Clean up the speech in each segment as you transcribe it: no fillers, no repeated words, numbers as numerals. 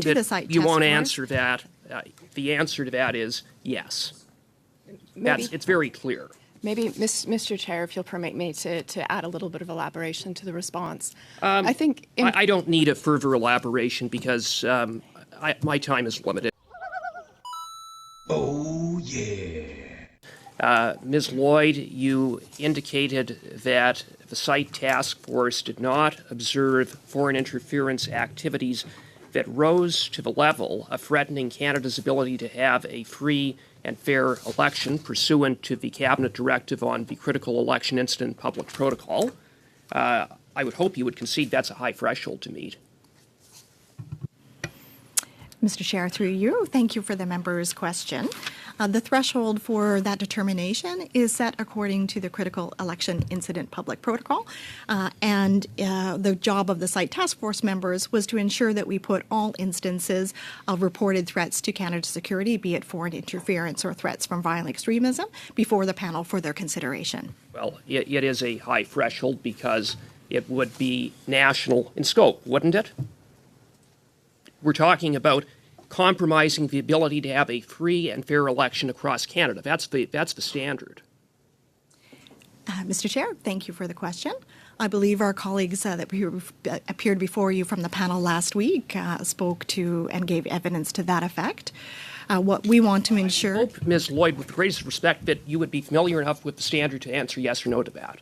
to the site You task won't force. answer that. The answer to that is yes. It's very clear. Maybe, Mr. Chair, if you'll permit me to add a little bit of elaboration to the response. I don't need a further elaboration because my time is limited. Oh, yeah. Ms. Lloyd, you indicated that the site task force did not observe foreign interference activities that rose to the level of threatening Canada's ability to have a free and fair election pursuant to the Cabinet Directive on the Critical Election Incident Public Protocol. I would hope you would concede that's a high threshold to meet. Mr. Chair, through you, thank you for the member's question. The threshold for that determination is set according to the Critical Election Incident Public Protocol, and the job of the site task force members was to ensure that we put all instances of reported threats to Canada's security, be it foreign interference or threats from violent extremism, before the panel for their consideration. Well, it is a high threshold because it would be national in scope, wouldn't it? We're talking about compromising the ability to have a free and fair election across Canada. That's the standard. Mr. Chair, thank you for the question. I believe our colleagues that appeared before you from the panel last week spoke to and gave evidence to that effect. What we want to ensure... I hope, Ms. Lloyd, with the greatest respect, that you would be familiar enough with the standard to answer yes or no to that.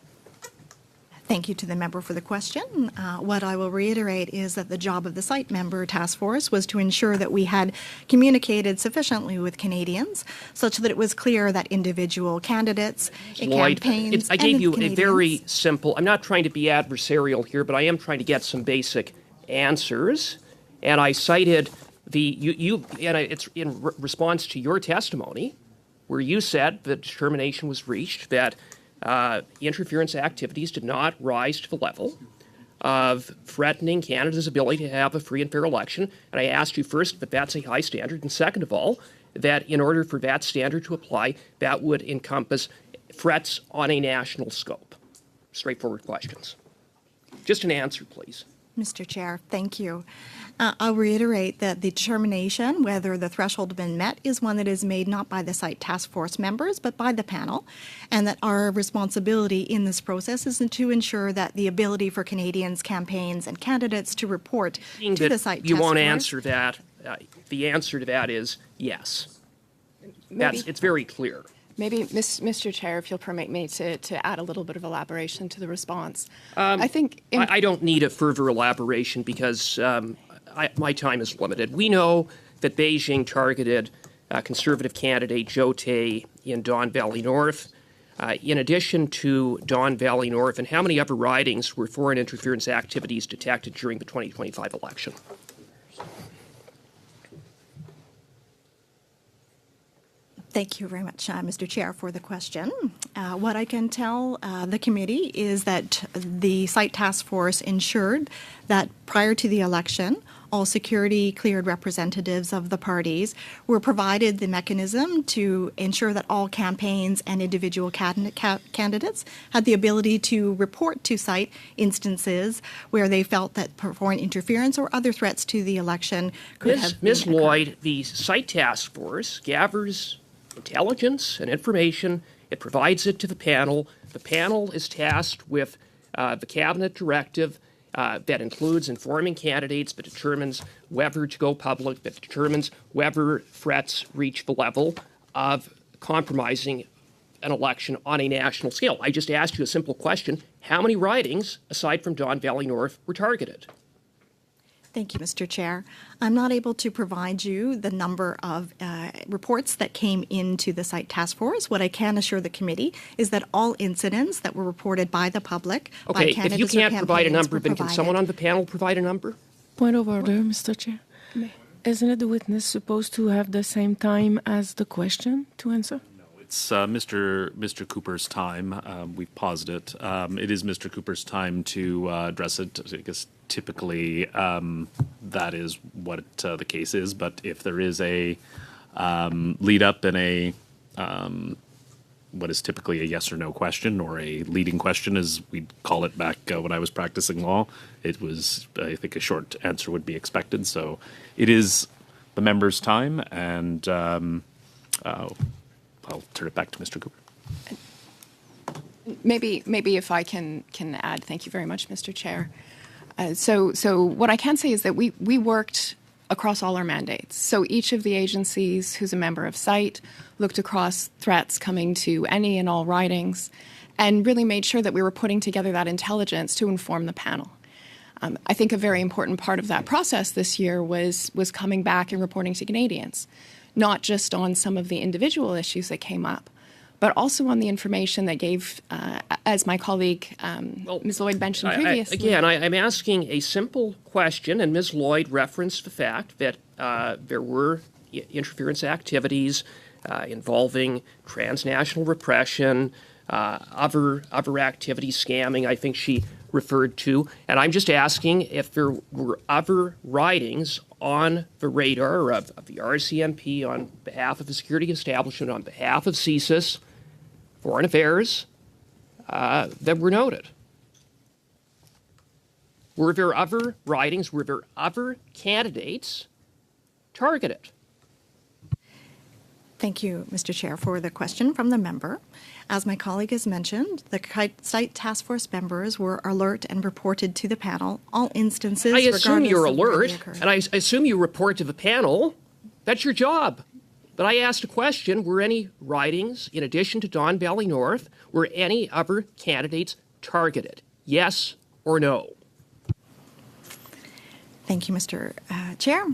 Thank you to the member for the question. What I will reiterate is that the job of the site member task force was to ensure that we had communicated sufficiently with Canadians such that it was clear that individual candidates, campaigns, I gave you Canadians, a very simple, I'm not trying to be adversarial here, but I am trying to get some basic answers. And I cited it's in response to your testimony where you said the determination was reached that interference activities did not rise to the level of threatening Canada's ability to have a free and fair election. And I asked you first that that's a high standard, and second of all, that in order for that standard to apply, that would encompass threats on a national scope. Straightforward questions. Just an answer, please. Mr. Chair, thank you. I'll reiterate that the determination whether the threshold has been met is one that is made not by the site task force members but by the panel, and that our responsibility in this process is to ensure that the ability for Canadians, campaigns and candidates to report to the site task force... You won't answer that. The answer to that is yes. It's very clear. Maybe, Mr. Chair, if you'll permit me to add a little bit of elaboration to the response. I don't need a further elaboration because my time is limited. We know that Beijing targeted Conservative candidate Joe Tay in Don Valley North. In addition to Don Valley North, and how many other ridings were foreign interference activities detected during the 2025 election? Thank you very much, Mr. Chair, for the question. What I can tell the committee is that the site task force ensured that prior to the election, all security cleared representatives of the parties were provided the mechanism to ensure that all campaigns and individual candidates had the ability to report to site instances where they felt that foreign interference or other threats to the election could have Ms. Lloyd, the site task force gathers intelligence and information. It provides it to the panel. The panel is tasked with the Cabinet Directive that includes informing candidates, that determines whether to go public, that determines whether threats reach the level of compromising an election on a national scale. I just asked you a simple question. How many ridings, aside from Don Valley North, were targeted? Thank you, Mr. Chair. I'm not able to provide you the number of reports that came into the site task force. What I can assure the committee is that all incidents that were reported by the public, by candidates if you can't provide a number, then provided. can someone on the panel provide a number? Point of order, Mr. Chair. Isn't it the witness supposed to have the same time as the question to answer? It's Mr. Cooper's time. We've paused it. It is Mr. Cooper's time to address it. I guess typically that is what the case is. But if there is a lead up and a what is typically a yes or no question, or a leading question, as we'd call it back when I was practicing law. It was, I think, a short answer would be expected. So it is the member's time, and I'll turn it back to Mr. Cooper. Maybe if I can add. Thank you very much, Mr. Chair. So what I can say is that we worked across all our mandates. So each of the agencies who's a member of CITE looked across threats coming to any and all ridings and really made sure that we were putting together that intelligence to inform the panel. I think a very important part of that process this year was coming back and reporting to Canadians, not just on some of the individual issues that came up, but also on the information that gave, as my colleague Ms. Lloyd mentioned previously. I'm asking a simple question, and Ms. Lloyd referenced the fact that there were interference activities involving transnational repression, other activities, scamming, I think she referred to. And I'm just asking if there were other ridings on the radar of the RCMP on behalf of the security establishment, on behalf of CSIS, Foreign Affairs, that were noted. Were there other ridings? Were there other candidates targeted? Thank you, Mr. Chair, for the question from the member. As my colleague has mentioned, the CITE Task Force members were alert and reported to the panel all instances. I assume you're regardless of where they alert, occurred. and I assume you report to the panel. That's your job. But I asked a question, were any ridings, in addition to Don Valley North, were any other candidates targeted? Yes or no? Thank you, Mr. Chair.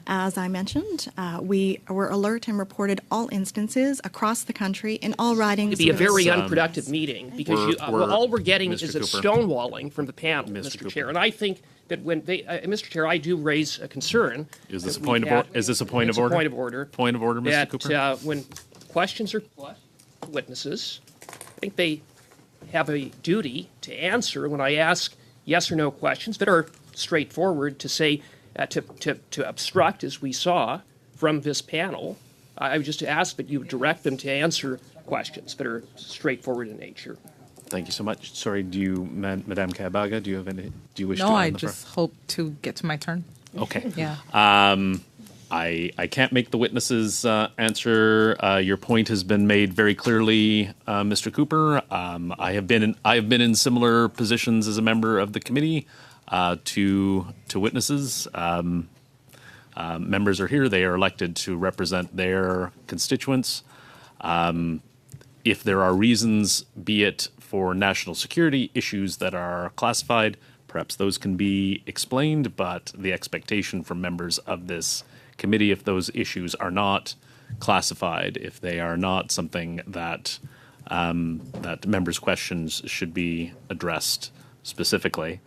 As I mentioned, we were alert and reported all instances across the country in all ridings. It'd be a very unproductive meeting because all we're getting Mr. is a Cooper. stonewalling from the panel, Mr. Chair. And I think that when they, Mr. Chair, I do raise a concern. Is this a that point of order? Is this a point of order? Point of order. Point of order, Mr. That Cooper. when questions are put to witnesses, I think they have a duty to answer when I ask yes or no questions that are straightforward to say to obstruct, as we saw from this panel. I would just ask that you direct them to answer questions that are straightforward in nature. Thank you so much. Sorry, Madame Kabaga, do you wish to No, add I the floor? just hope to get to my turn. Okay. Yeah. I can't make the witnesses answer. Your point has been made very clearly, Mr. Cooper. I have been in similar positions as a member of the committee to witnesses. Members are here; they are elected to represent their constituents. If there are reasons, be it for national security issues that are classified, perhaps those can be explained. But the expectation from members of this committee, if those issues are not classified, if they are not something that that members' questions should be addressed specifically,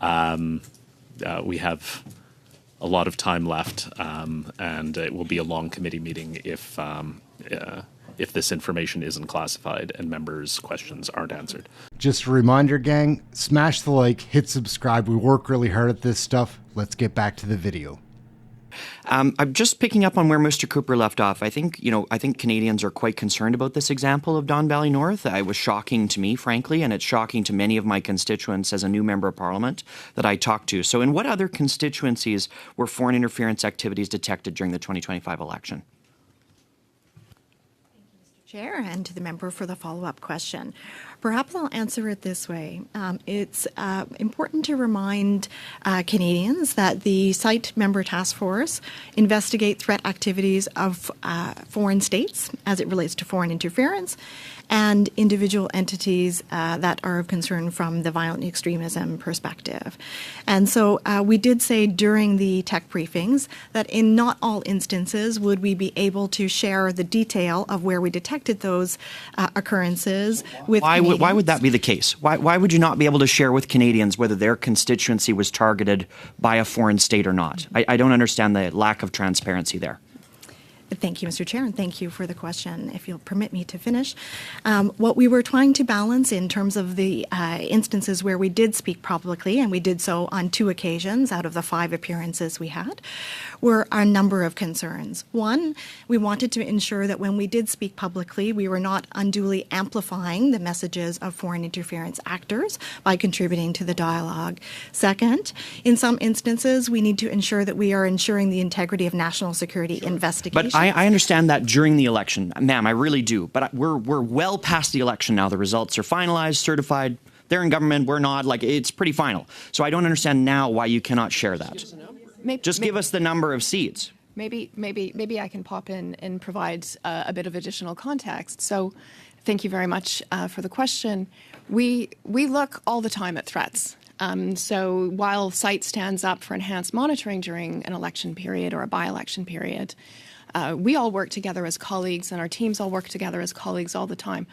we have a lot of time left, and it will be a long committee meeting if this information isn't classified and members' questions aren't answered. Just a reminder, gang, smash the like, hit subscribe. We work really hard at this stuff. Let's get back to the video. I'm just picking up on where Mr. Cooper left off. I think Canadians are quite concerned about this example of Don Valley North. It was shocking to me, frankly, and it's shocking to many of my constituents as a new member of Parliament that I talked to. So in what other constituencies were foreign interference activities detected during the 2025 election? Chair, and to the member for the follow-up question. Perhaps I'll answer it this way. It's important to remind Canadians that the CITE member task force investigate threat activities of foreign states as it relates to foreign interference and individual entities that are of concern from the violent extremism perspective. And so we did say during the tech briefings that in not all instances would we be able to share the detail of where we detected those occurrences with Canadians. Why would that be the case? Why would you not be able to share with Canadians whether their constituency was targeted by a foreign state or not? I don't understand the lack of transparency there. Thank you, Mr. Chair, and thank you for the question. If you'll permit me to finish, what we were trying to balance in terms of the instances where we did speak publicly, and we did so on 2 occasions out of the 5 appearances we had, were a number of concerns. One, we wanted to ensure that when we did speak publicly, we were not unduly amplifying the messages of foreign interference actors by contributing to the dialogue. Second, in some instances, we need to ensure that we are ensuring the integrity of national security investigations. But I understand that during the election, ma'am, I really do. But we're well past the election now. The results are finalized, certified. They're in government. We're not. Like, it's pretty final. So I don't understand now why you cannot share that. Just give us the number of seats. Maybe I can pop in and provide a bit of additional context. So, thank you very much for the question. We look all the time at threats. So while CSIS stands up for enhanced monitoring during an election period or a by-election period, we all work together as colleagues, and our teams all work together as colleagues all the time.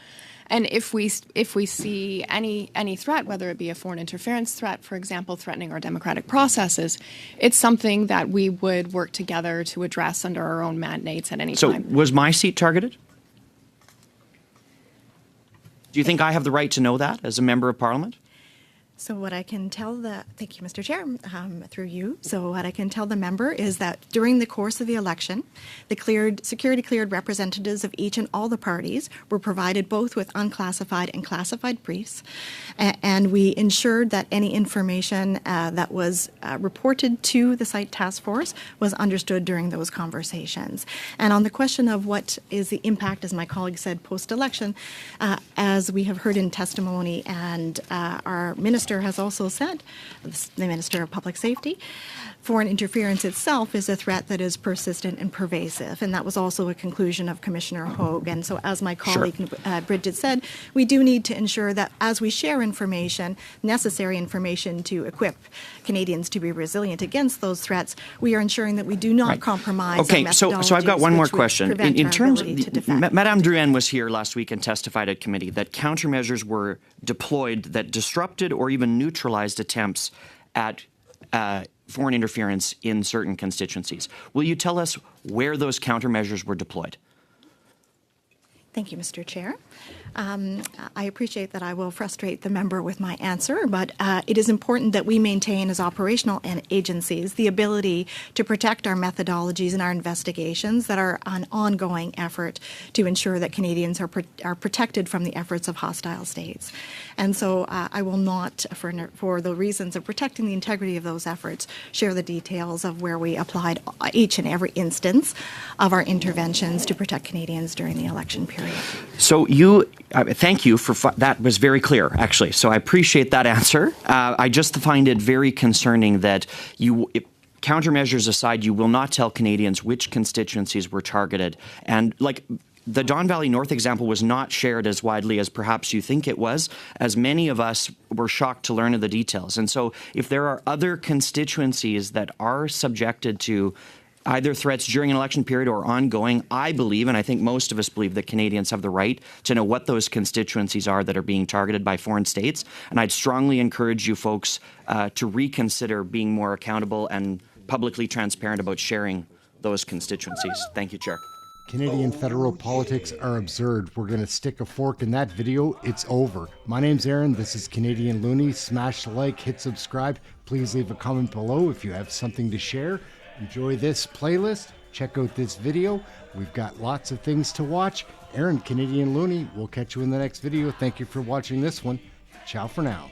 And if we see any threat, whether it be a foreign interference threat, for example, threatening our democratic processes, it's something that we would work together to address under our own mandates at any time. So was my seat targeted? Do you think I have the right to know that as a member of Parliament? So what I can tell thank you, Mr. Chair, through you. So what I can tell the member is that during the course of the election, the security-cleared representatives of each and all the parties were provided both with unclassified and classified briefs, and we ensured that any information that was reported to the site task force was understood during those conversations. And on the question of what is the impact, as my colleague said, post-election, as we have heard in testimony, and our minister has also said, the Minister of Public Safety, foreign interference itself is a threat that is persistent and pervasive. And that was also a conclusion of Commissioner Hogue. And so as my colleague Bridget said, we do need to ensure that as we share information, necessary information to equip Canadians to be resilient against those threats, we are ensuring that we do not compromise our methodologies. So I've got one more question. In terms of Madame Drouin was here last week and testified at committee that countermeasures were deployed that disrupted or even neutralized attempts at foreign interference in certain constituencies. Will you tell us where those countermeasures were deployed? Thank you, Mr. Chair. I appreciate that I will frustrate the member with my answer, but it is important that we maintain as operational agencies the ability to protect our methodologies and our investigations that are an ongoing effort to ensure that Canadians are protected from the efforts of hostile states. And so I will not, for the reasons of protecting the integrity of those efforts, share the details of where we applied each and every instance of our interventions to protect Canadians during the election period. So thank you for that. Was very clear, actually. So I appreciate that answer. I just find it very concerning that countermeasures aside, you will not tell Canadians which constituencies were targeted. And like the Don Valley North example was not shared as widely as perhaps you think it was, as many of us were shocked to learn of the details. And so if there are other constituencies that are subjected to either threats during an election period or ongoing, I believe, and I think most of us believe, that Canadians have the right to know what those constituencies are that are being targeted by foreign states. And I'd strongly encourage you folks to reconsider being more accountable and publicly transparent about sharing those constituencies. Thank you, Chair. Canadian federal politics are absurd. We're going to stick a fork in that video. It's over. My name's Aaron. This is Canadian Looney. Smash the like, hit subscribe. Please leave a comment below if you have something to share. Enjoy this playlist. Check out this video. We've got lots of things to watch. Aaron, Canadian Looney. We'll catch you in the next video. Thank you for watching this one. Ciao for now.